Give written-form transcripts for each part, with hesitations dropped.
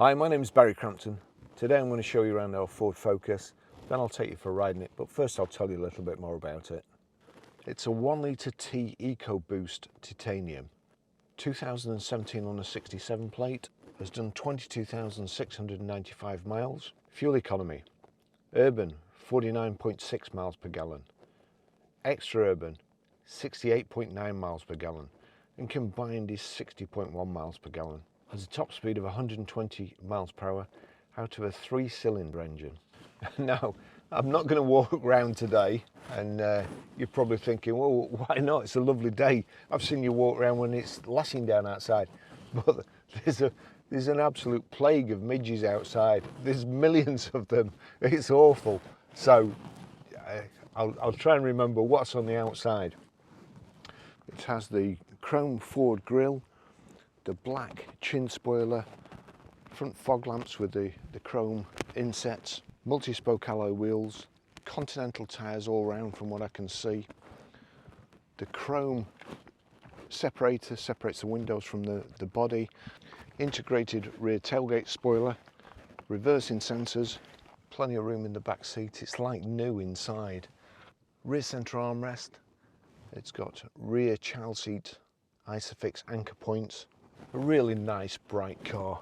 Hi, my name is Barry Crampton. Today I'm going to show you around our Ford Focus, then I'll take you for riding it, but first I'll tell you a little bit more about it. It's a 1 litre T EcoBoost titanium, 2017 on a 67 plate, has done 22,695 miles. Fuel economy, urban 49.6 miles per gallon, extra urban 68.9 miles per gallon, and combined is 60.1 miles per gallon. Has a top speed of 120 miles per hour out of a 3-cylinder engine. Now, I'm not going to walk around today, and you're probably thinking, well, why not? It's a lovely day. I've seen you walk around when it's lashing down outside, but there's an absolute plague of midges outside. There's millions of them. It's awful. So I'll try and remember what's on the outside. It has the chrome Ford grille, the black chin spoiler, front fog lamps with the chrome insets, multi-spoke alloy wheels, Continental tyres all round from what I can see. The chrome separator separates the windows from the body, integrated rear tailgate spoiler, reversing sensors, plenty of room in the back seat. It's like new inside. Rear centre armrest, it's got rear child seat Isofix anchor points. A really nice bright car.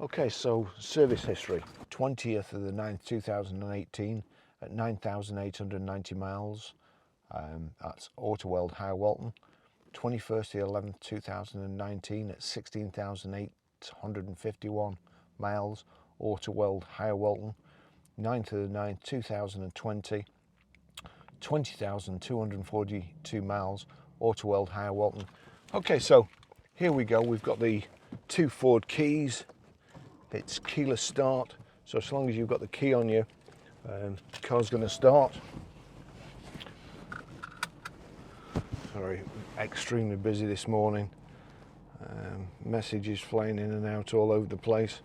Okay, so service history. 20th of the 9th 2018 at 9,890 miles. That's Autoweld High Walton. 21st of the 11th 2019 at 16,851 miles. Autoweld High Walton. 9th of the 9th 2020. 20,242 miles. Autoweld High Walton. Okay, so here we go. We've got the 2 Ford keys. It's keyless start, so as long as you've got the key on you, the car's going to start. Sorry, extremely busy this morning. Messages flying in and out all over the place.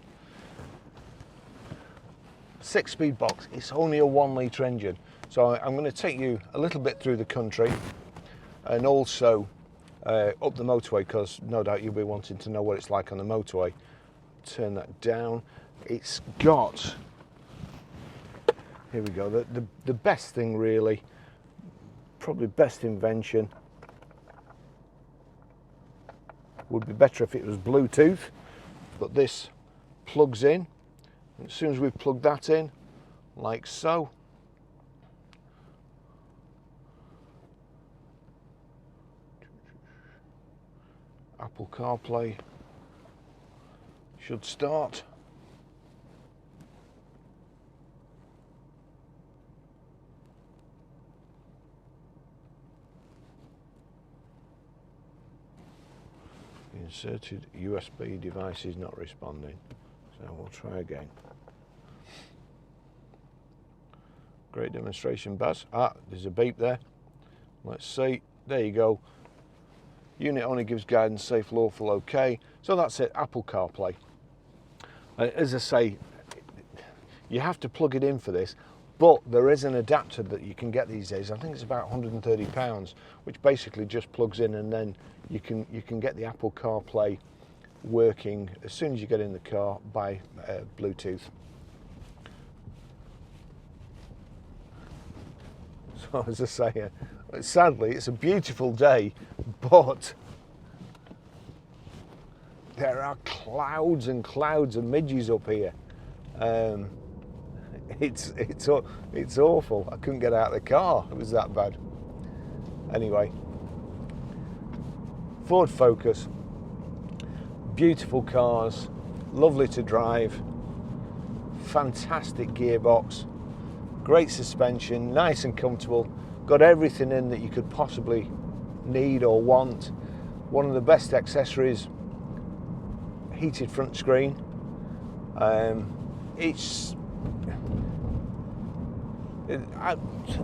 6-speed box. It's only a 1 litre engine, so I'm going to take you a little bit through the country and also up the motorway, because no doubt you'll be wanting to know what it's like on the motorway. Turn that down. It's got, here we go, the best thing really, probably best invention. Would be better if it was Bluetooth, but this plugs in. And as soon as we've plugged that in, like so, Apple CarPlay should start. The inserted USB device is not responding, so we'll try again. Great demonstration, Baz. There's a beep there. Let's see. There you go. Unit only gives guidance, safe, lawful, okay. So that's it, Apple CarPlay. As I say, you have to plug it in for this, but there is an adapter that you can get these days. I think it's about £130, which basically just plugs in, and then you can get the Apple CarPlay working as soon as you get in the car by Bluetooth. So as I say, sadly, it's a beautiful day, but there are clouds and clouds of midges up here. It's awful. I couldn't get out of the car. It was that bad. Anyway, Ford Focus, beautiful cars, lovely to drive, fantastic gearbox, great suspension, nice and comfortable, got everything in that you could possibly need or want. One of the best accessories, heated front screen. It's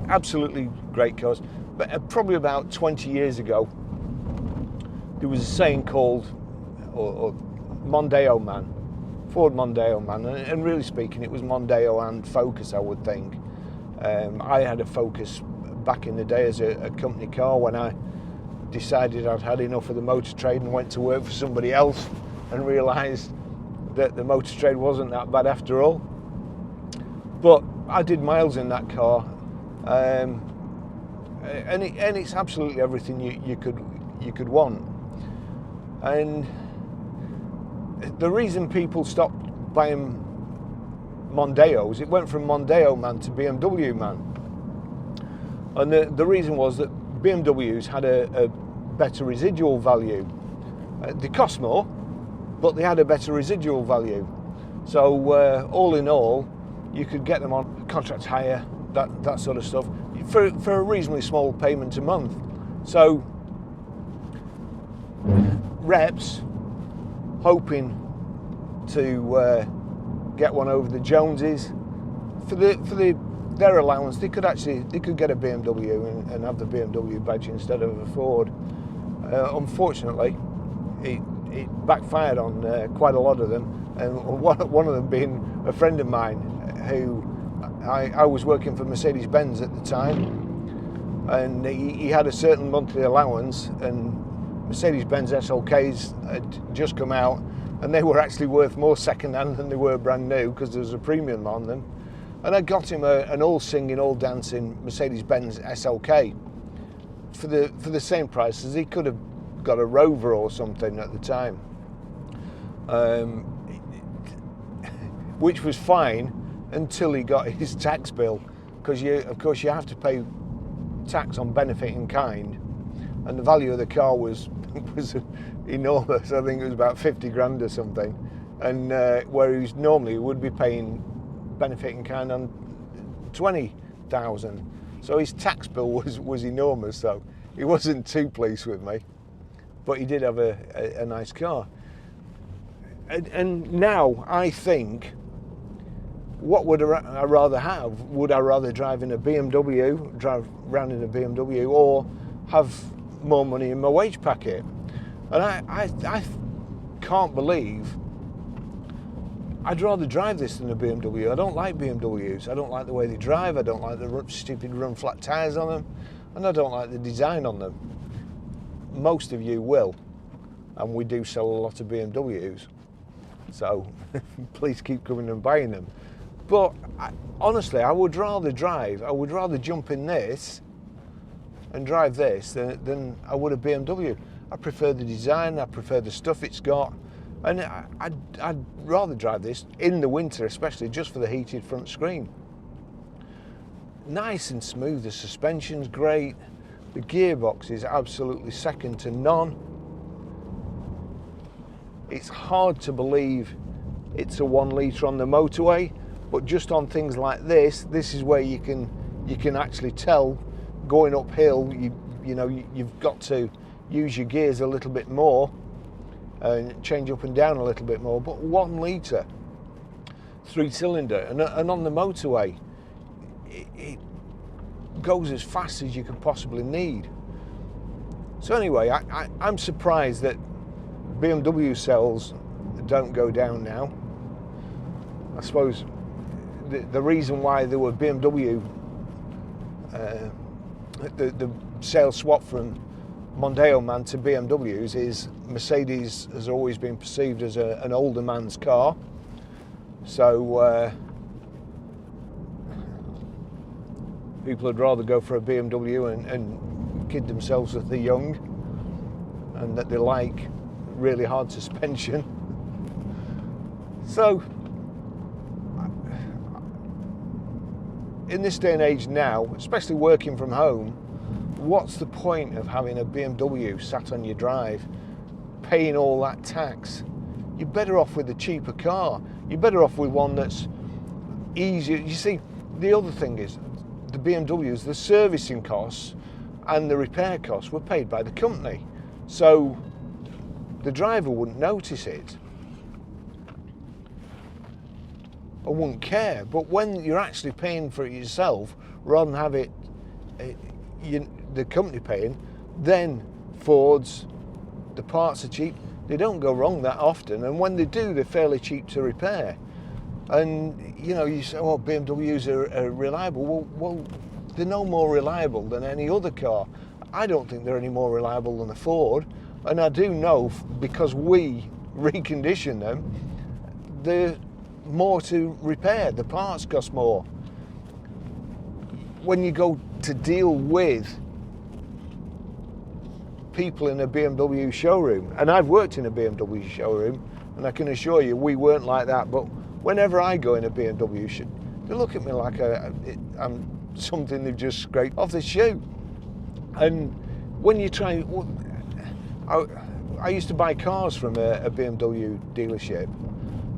absolutely great cars. But probably about 20 years ago, there was a saying called or Mondeo Man, Ford Mondeo Man, and really speaking, it was Mondeo and Focus, I would think. I had a Focus back in the day as a company car when I decided I'd had enough of the motor trade and went to work for somebody else and realised that the motor trade wasn't that bad after all. But I did miles in that car, and it's absolutely everything you could want. And the reason people stopped buying Mondeos, it went from Mondeo Man to BMW Man, and the reason was that BMWs had a better residual value. They cost more, but they had a better residual value. So all in all, you could get them on contract hire, that sort of stuff, for a reasonably small payment a month. So reps hoping to get one over the Joneses for their allowance, they could get a BMW and have the BMW badge instead of a Ford. Unfortunately, it backfired on quite a lot of them, and one of them being a friend of mine who I was working for Mercedes-Benz at the time, and he had a certain monthly allowance, and Mercedes-Benz SLKs had just come out, and they were actually worth more second-hand than they were brand new because there was a premium on them. And I got him an all-singing, all-dancing Mercedes-Benz SLK for the same price as he could have got a Rover or something at the time, which was fine until he got his tax bill, because of course you have to pay tax on benefit in kind, and the value of the car was enormous. I think it was about 50 grand or something, and where he normally would be paying benefit in kind on 20,000. So his tax bill was enormous, so he wasn't too pleased with me, but he did have a nice car. And now I think, what would I rather have? Would I rather drive in a BMW, drive around in a BMW, or have more money in my wage packet? And I can't believe I'd rather drive this than a BMW. I don't like BMWs. I don't like the way they drive. I don't like the stupid run flat tyres on them, and I don't like the design on them. Most of you will, and we do sell a lot of BMWs, so please keep coming and buying them. But honestly, I would rather jump in this and drive this than I would a BMW. I prefer the design, I prefer the stuff it's got, and I'd rather drive this in the winter, especially, just for the heated front screen. Nice and smooth, the suspension's great, the gearbox is absolutely second to none. It's hard to believe it's a 1 litre on the motorway, but just on things like this is where you can actually tell, going uphill, you've got to use your gears a little bit more and change up and down a little bit more. But 1 litre, 3-cylinder, and on the motorway, it goes as fast as you could possibly need. So anyway, I'm surprised that BMW sales don't go down now. I suppose the reason why there were BMW, the sales swap from Mondeo Man to BMWs is Mercedes has always been perceived as an older man's car. So people would rather go for a BMW and kid themselves that they're young and that they like really hard suspension. So in this day and age now, especially working from home, what's the point of having a BMW sat on your drive, paying all that tax? You're better off with a cheaper car. You're better off with one that's easier. You see, the other thing is, the BMWs, the servicing costs and the repair costs were paid by the company. So the driver wouldn't notice it. I wouldn't care. But when you're actually paying for it yourself, rather than have it the company paying, then Fords, the parts are cheap. They don't go wrong that often, and when they do, they're fairly cheap to repair. And you say, oh, BMWs are reliable. Well, they're no more reliable than any other car. I don't think they're any more reliable than a Ford, and I do know, because we recondition them, they're more to repair. The parts cost more. When you go to deal with people in a BMW showroom, and I've worked in a BMW showroom, and I can assure you we weren't like that, but whenever I go in a BMW showroom, they look at me like I'm something they've just scraped off the shoe. And when you try, I used to buy cars from a BMW dealership,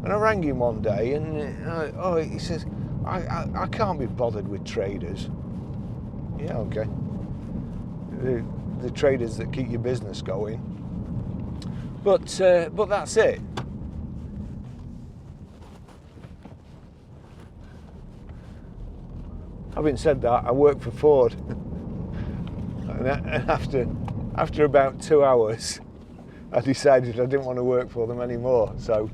and I rang him one day, and he says, I can't be bothered with traders. Yeah, okay. The traders that keep your business going. But that's it. Having said that, I work for Ford, and after about 2 hours, I decided I didn't want to work for them anymore. So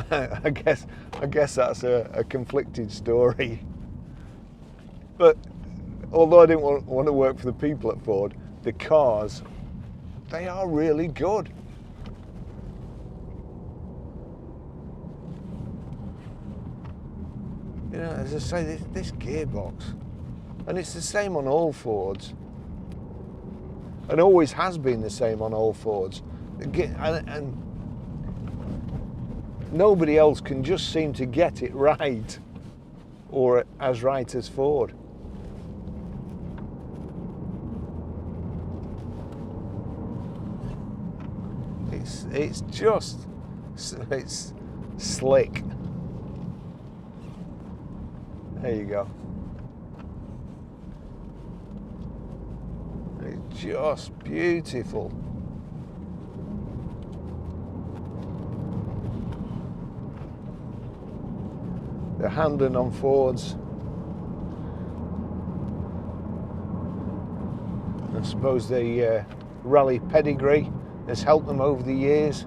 I guess that's a conflicted story. But although I didn't want to work for the people at Ford, the cars, they are really good. You know, as I say, this gearbox, and it's the same on all Fords, and always has been the same on all Fords, and nobody else can just seem to get it right, or as right as Ford. It's slick. There you go. It's just beautiful. The handling on Fords, I suppose the rally pedigree has helped them over the years.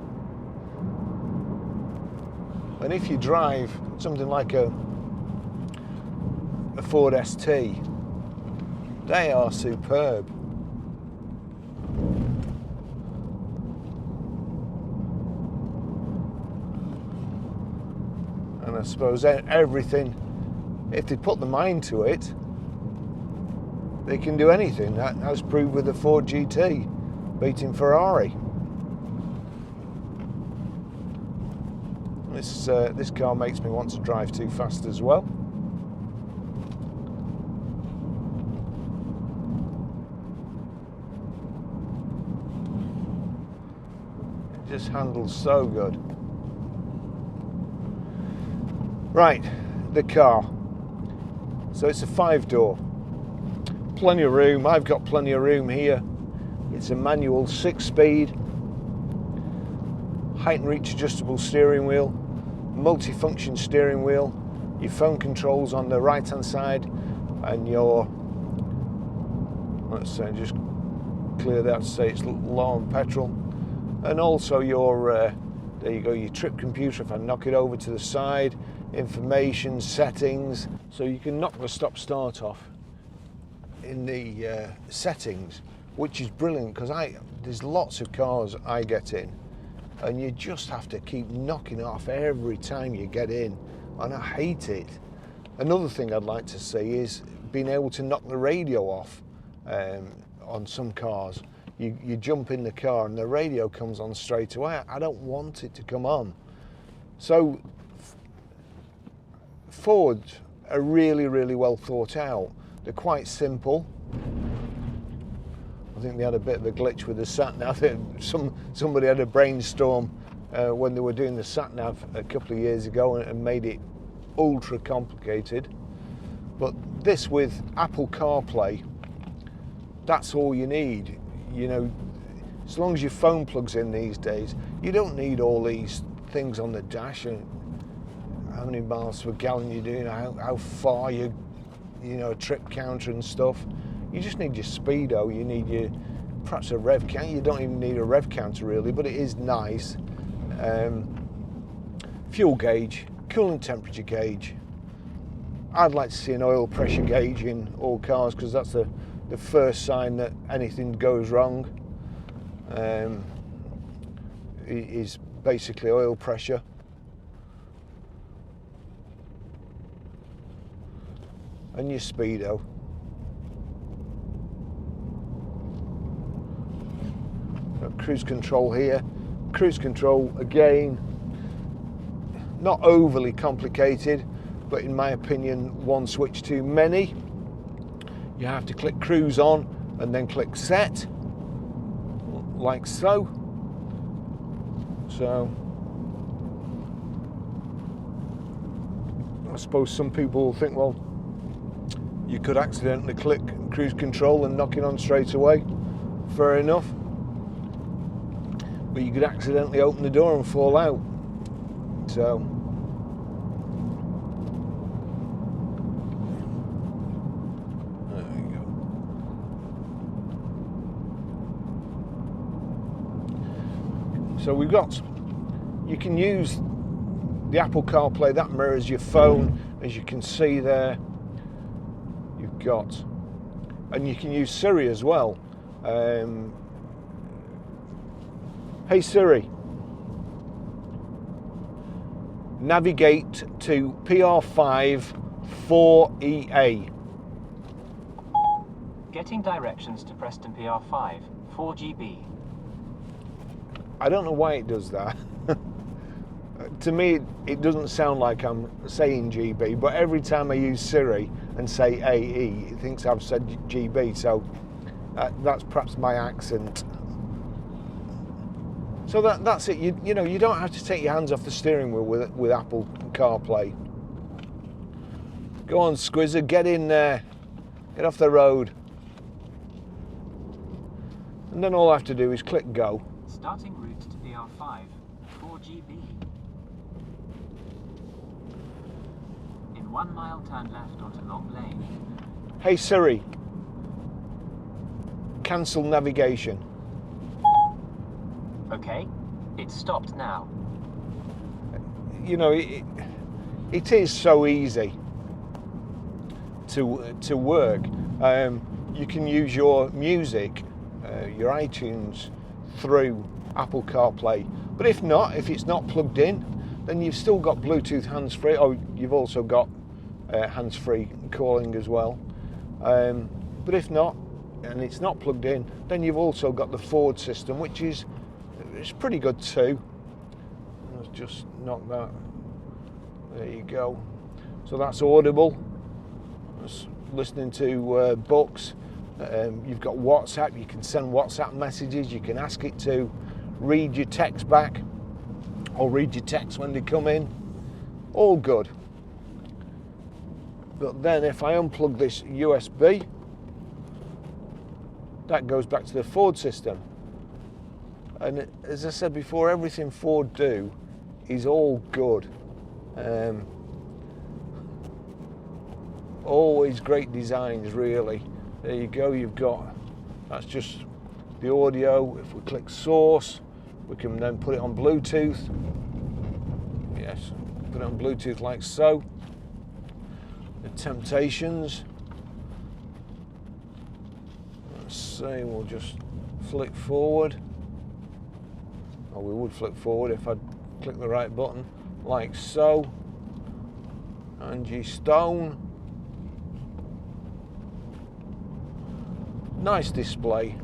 And if you drive something like a Ford ST, they are superb. And I suppose everything, if they put the mind to it, they can do anything. That has proved with the Ford GT, beating Ferrari. This car makes me want to drive too fast as well. It just handles so good. Right, the car. So it's a 5-door. Plenty of room. I've got plenty of room here. It's a manual 6-speed, height and reach adjustable steering wheel, multi-function steering wheel, your phone controls on the right hand side, and your, let's say, just clear that to say it's low on petrol, and also your there you go, your trip computer. If I knock it over to the side, information, settings, so you can knock the stop start off in the settings, which is brilliant, because there's lots of cars I get in and you just have to keep knocking off every time you get in, and I hate it. Another thing I'd like to see is being able to knock the radio off on some cars. You jump in the car and the radio comes on straight away. I don't want it to come on. So Fords are really, really well thought out. They're quite simple. I think they had a bit of a glitch with the sat-nav. Somebody had a brainstorm when they were doing the sat-nav a couple of years ago and made it ultra complicated. But this with Apple CarPlay, that's all you need. You know, as long as your phone plugs in these days, you don't need all these things on the dash and how many miles per gallon you're doing, how far you know, trip counter and stuff. You just need your speedo, you need your, perhaps a rev counter. You don't even need a rev counter really, but it is nice. Fuel gauge, coolant temperature gauge. I'd like to see an oil pressure gauge in all cars, because that's the first sign that anything goes wrong. is basically oil pressure. And your speedo. Got cruise control here. Cruise control again, not overly complicated, but in my opinion, one switch too many. You have to click cruise on and then click set, like so. So I suppose some people will think, well, you could accidentally click cruise control and knock it on straight away. Fair enough. But you could accidentally open the door and fall out. So there we go. So we've got, you can use the Apple CarPlay, that mirrors your phone, as you can see there. You've got, and you can use Siri as well. Hey Siri, navigate to PR5 4EA. Getting directions to Preston PR5 4GB. I don't know why it does that. To me, it doesn't sound like I'm saying GB, but every time I use Siri and say AE, it thinks I've said GB, so that's perhaps my accent. So that's it. You know, you don't have to take your hands off the steering wheel with Apple CarPlay. Go on, Squizzer, get in there. Get off the road. And then all I have to do is click go. Starting route to PR5 4GB. In 1 mile, turn left onto Long Lane. Hey Siri, cancel navigation. Okay, it's stopped now. You know, it is so easy to work. You can use your music, your iTunes, through Apple CarPlay. But if not, if it's not plugged in, then you've still got Bluetooth hands-free. Oh, you've also got hands-free calling as well. But if not, and it's not plugged in, then you've also got the Ford system, which is it's pretty good too. Let's just knock that. There you go. So that's Audible. That's listening to books. You've got WhatsApp. You can send WhatsApp messages. You can ask it to read your text back or read your text when they come in. All good. But then if I unplug this USB, that goes back to the Ford system. And as I said before, everything Ford do is all good. Always great designs, really. There you go, you've got, that's just the audio. If we click source, we can then put it on Bluetooth. Yes, put it on Bluetooth like so. The Temptations. Let's see, we'll just flick forward. Or we would flick forward if I'd click the right button, like so. Angie Stone. Nice display.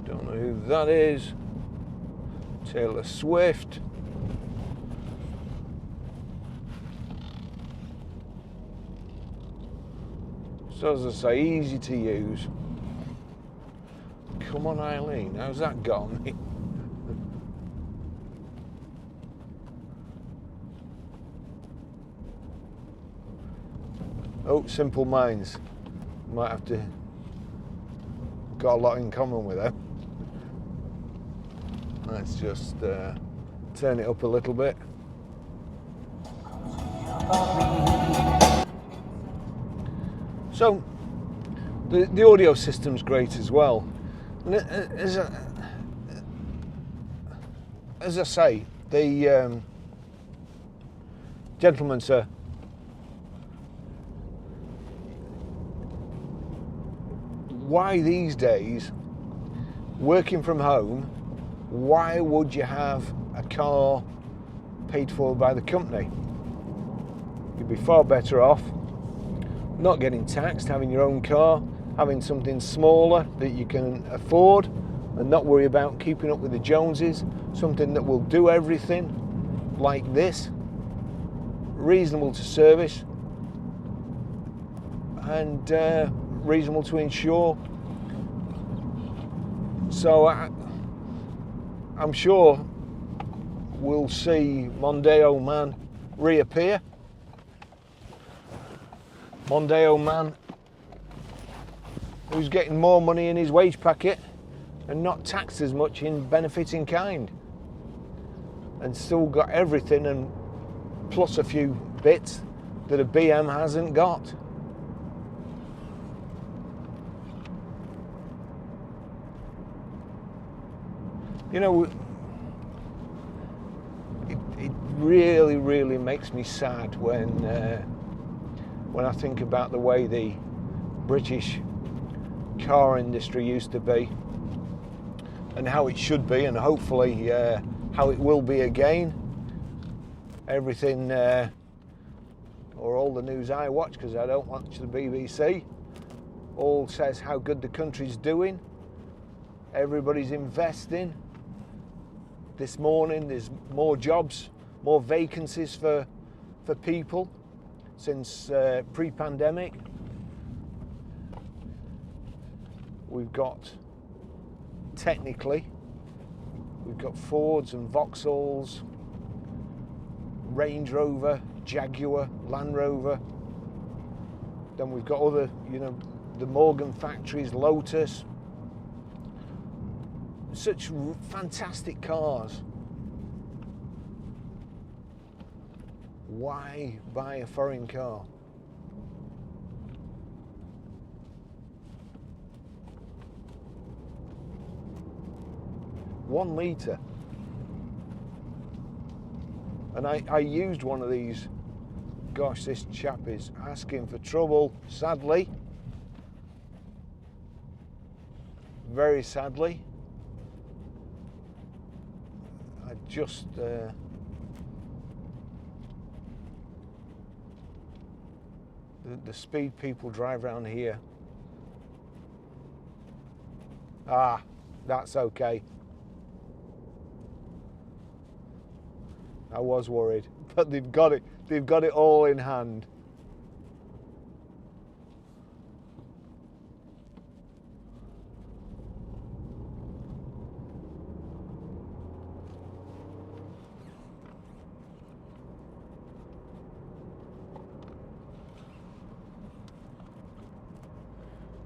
Don't know who that is. Taylor Swift. So as I say, easy to use. Come on, Eileen, how's that got me? Oh, Simple Minds. Might have to, got a lot in common with them. Let's just turn it up a little bit. So, the audio system's great as well. And as I say, the gentleman, sir, why these days working from home, why would you have a car paid for by the company? You'd be far better off not getting taxed, having your own car, having something smaller that you can afford and not worry about keeping up with the Joneses, something that will do everything like this, reasonable to service and reasonable to insure. So I'm sure we'll see Mondeo Man reappear. Mondeo Man, who's getting more money in his wage packet and not taxed as much in benefit in kind, and still got everything and plus a few bits that a BM hasn't got. You know, it really makes me sad when I think about the way the British car industry used to be and how it should be, and hopefully how it will be again. Everything, or all the news I watch, because I don't watch the BBC, all says how good the country's doing. Everybody's investing. This morning there's more jobs, more vacancies for people since pre-pandemic. We've got, technically, we've got Fords and Vauxhalls, Range Rover, Jaguar, Land Rover. Then we've got other, you know, the Morgan factories, Lotus. Such fantastic cars. Why buy a foreign car? One litre. And I used one of these. Gosh, this chap is asking for trouble, sadly. Very sadly. I just the speed people drive around here. Ah, that's okay. I was worried, but they've got it. They've got it all in hand.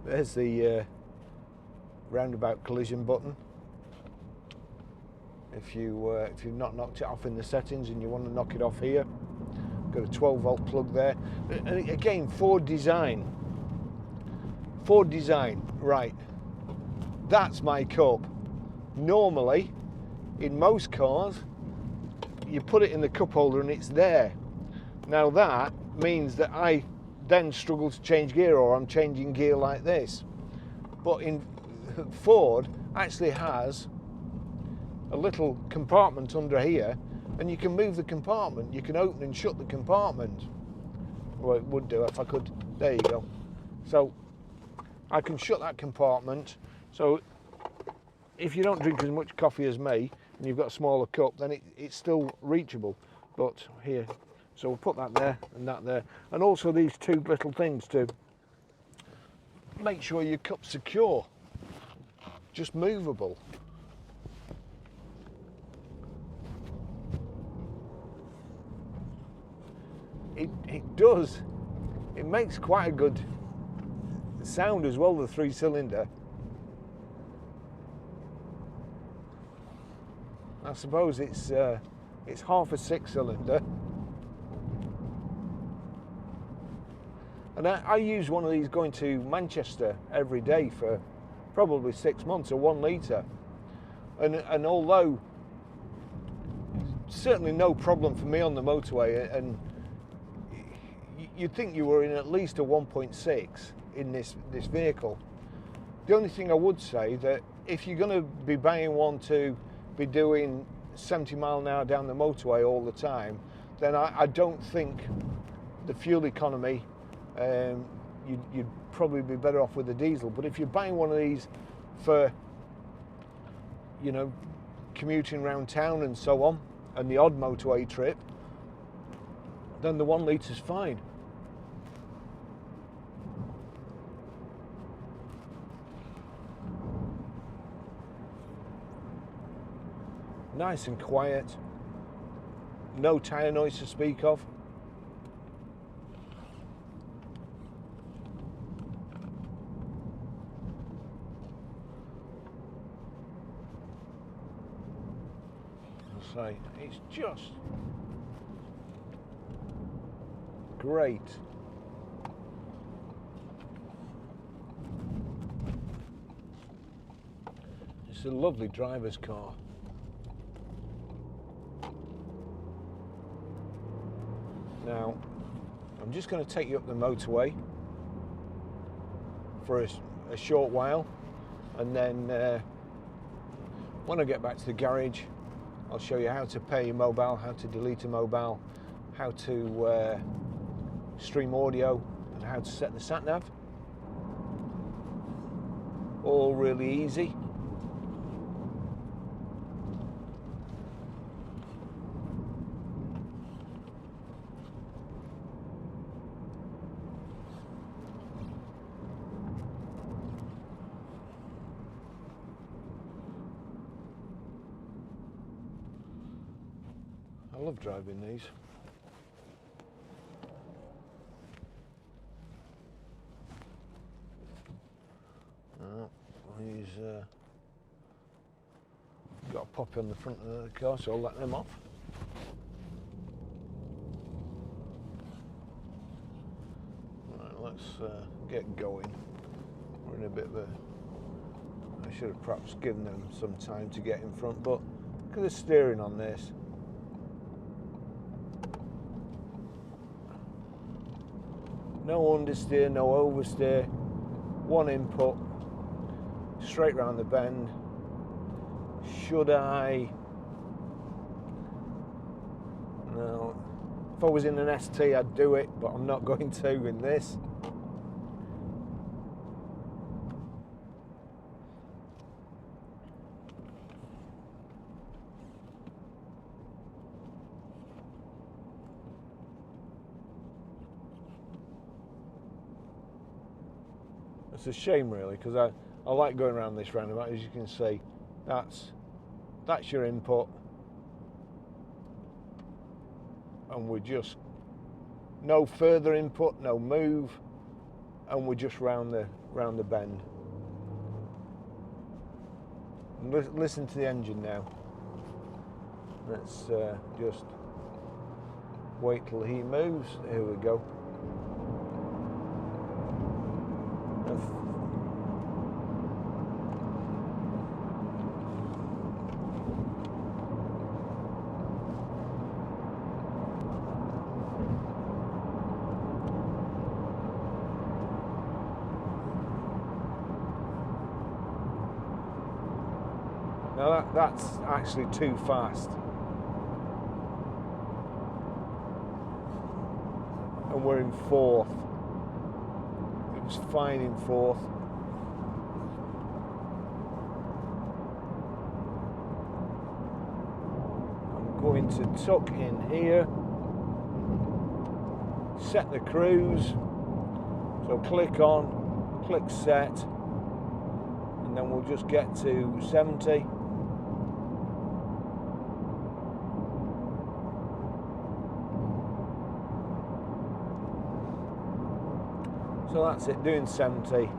There's the roundabout collision button. If you've not knocked it off in the settings and you want to knock it off here, got a 12-volt plug there. And again, Ford design. Ford design, right? That's my cup. Normally, in most cars, you put it in the cup holder and it's there. Now that means that I then struggle to change gear, or I'm changing gear like this. But in Ford actually has a little compartment under here, and you can move the compartment. You can open and shut the compartment. Well, it would do if I could. There you go. So I can shut that compartment. So if you don't drink as much coffee as me and you've got a smaller cup, then it's still reachable. But here, so we'll put that there and that there, and also these two little things to make sure your cup's secure, just movable. It does. It makes quite a good sound as well, the 3-cylinder. I suppose it's half a 6-cylinder. And I use one of these going to Manchester every day for probably 6 months, a 1 litre. And although certainly no problem for me on the motorway, and you'd think you were in at least a 1.6 in this vehicle. The only thing I would say that if you're going to be buying one to be doing 70 mile an hour down the motorway all the time, then I don't think the fuel economy, you'd probably be better off with a diesel. But if you're buying one of these for, you know, commuting around town and so on, and the odd motorway trip, then the 1 litre is fine. Nice and quiet, no tyre noise to speak of. I'll say it's just great. It's a lovely driver's car. Now, I'm just going to take you up the motorway for a short while, and then when I get back to the garage, I'll show you how to pair your mobile, how to delete a mobile, how to stream audio, and how to set the sat-nav. All really easy. I love driving these. These got a pop on the front of the car, so I'll let them off. Right, let's get going. We're in a bit of a... I should have perhaps given them some time to get in front, but look at the steering on this. No understeer, no oversteer, one input, straight round the bend. Should I? No. If I was in an ST, I'd do it, but I'm not going to in this. It's a shame really, because I like going around this roundabout. As you can see, that's your input, and we're just no further input, no move, and we're just round the bend. And listen to the engine now. Let's just wait till he moves. Here we go. Now that's actually too fast. And we're in fourth. It was fine in fourth. I'm going to tuck in here, set the cruise. So click on, click set, and then we'll just get to 70. So that's it, doing 70,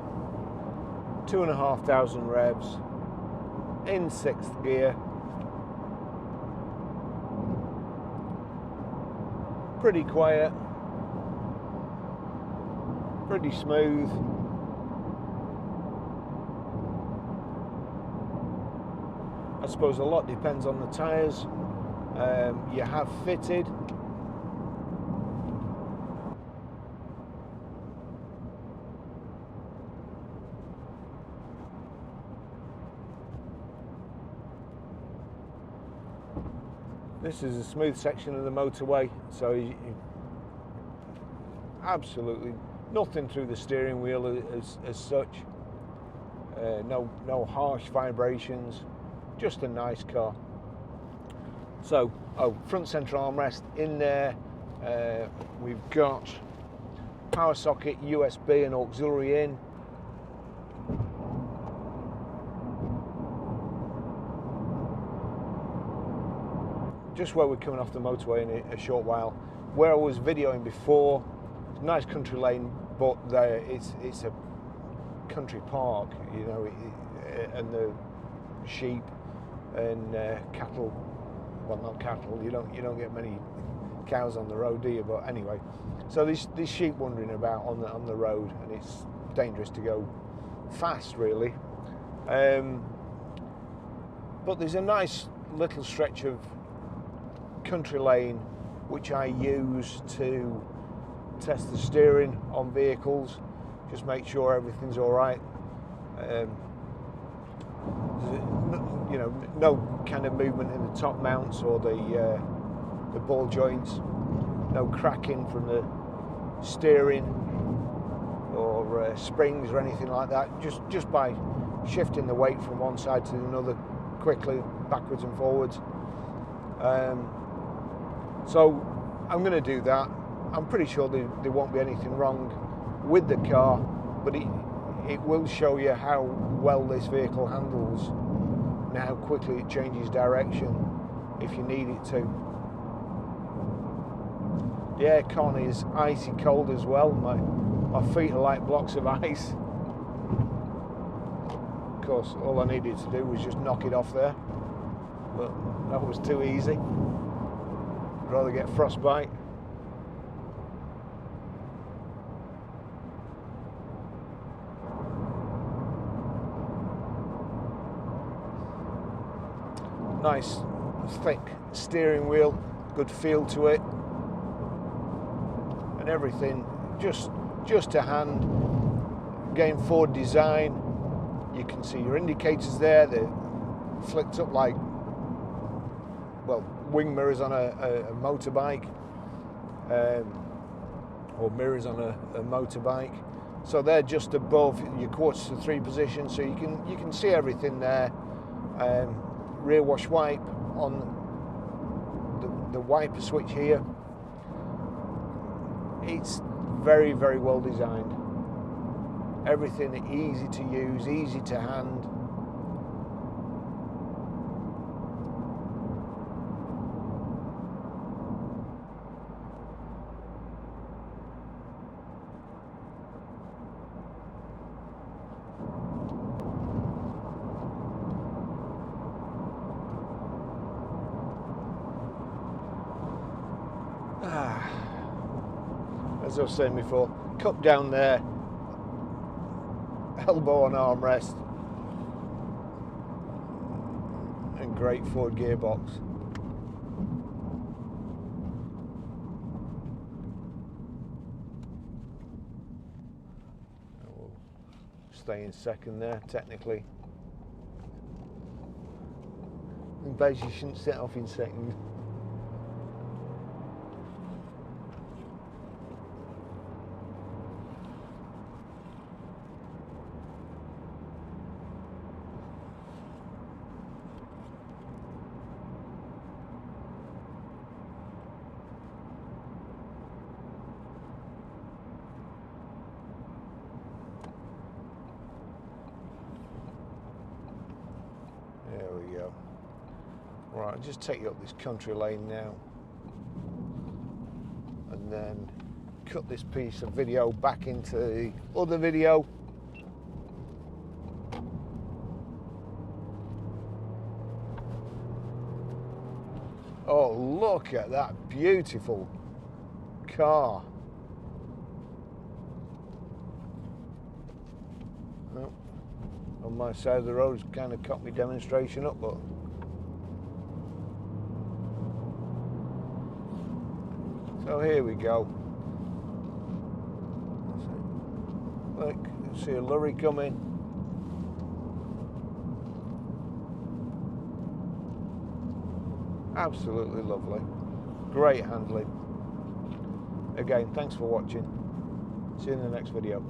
2,500 revs, in 6th gear. Pretty quiet, pretty smooth. I suppose a lot depends on the tyres you have fitted. This is a smooth section of the motorway, so absolutely nothing through the steering wheel as such. No harsh vibrations, just a nice car. So, front central armrest in there. We've got power socket, USB and auxiliary in. Just where we're coming off the motorway in a short while. Where I was videoing before, nice country lane, but it's a country park, you know, and the sheep and cattle. Well, not cattle. You don't get many cows on the road, do you? But anyway, so these sheep wandering about on the road, and it's dangerous to go fast, really. But there's a nice little stretch of country lane which I use to test the steering on vehicles, just make sure everything's all right. You know, no kind of movement in the top mounts or the ball joints, no cracking from the steering or springs or anything like that. Just by shifting the weight from one side to another quickly, backwards and forwards. So I'm going to do that. I'm pretty sure there won't be anything wrong with the car, but it will show you how well this vehicle handles and how quickly it changes direction if you need it to. The aircon is icy cold as well. My feet are like blocks of ice. Of course, all I needed to do was just knock it off there, but that was too easy. I'd rather get frostbite. Nice thick steering wheel, good feel to it, and everything just to hand. Again, Ford design. You can see your indicators there. They're flicked up like, well, wing mirrors on a motorbike, or mirrors on a motorbike. So they're just above your quarters to three position, so you can see everything there. Rear wash wipe on the wiper switch here. It's very, very well designed. Everything easy to use, easy to hand. As I was saying before, cup down there, elbow on armrest, and great Ford gearbox. We'll stay in second there, technically. In base, you shouldn't set off in second. There we go. Right, I'll just take you up this country lane now, and then cut this piece of video back into the other video. Oh, look at that beautiful car. Oh, on my side of the road, it's kind of cut my demonstration up, but so here we go. Look, you see a lorry coming. Absolutely lovely. Great handling. Again, thanks for watching. See you in the next video.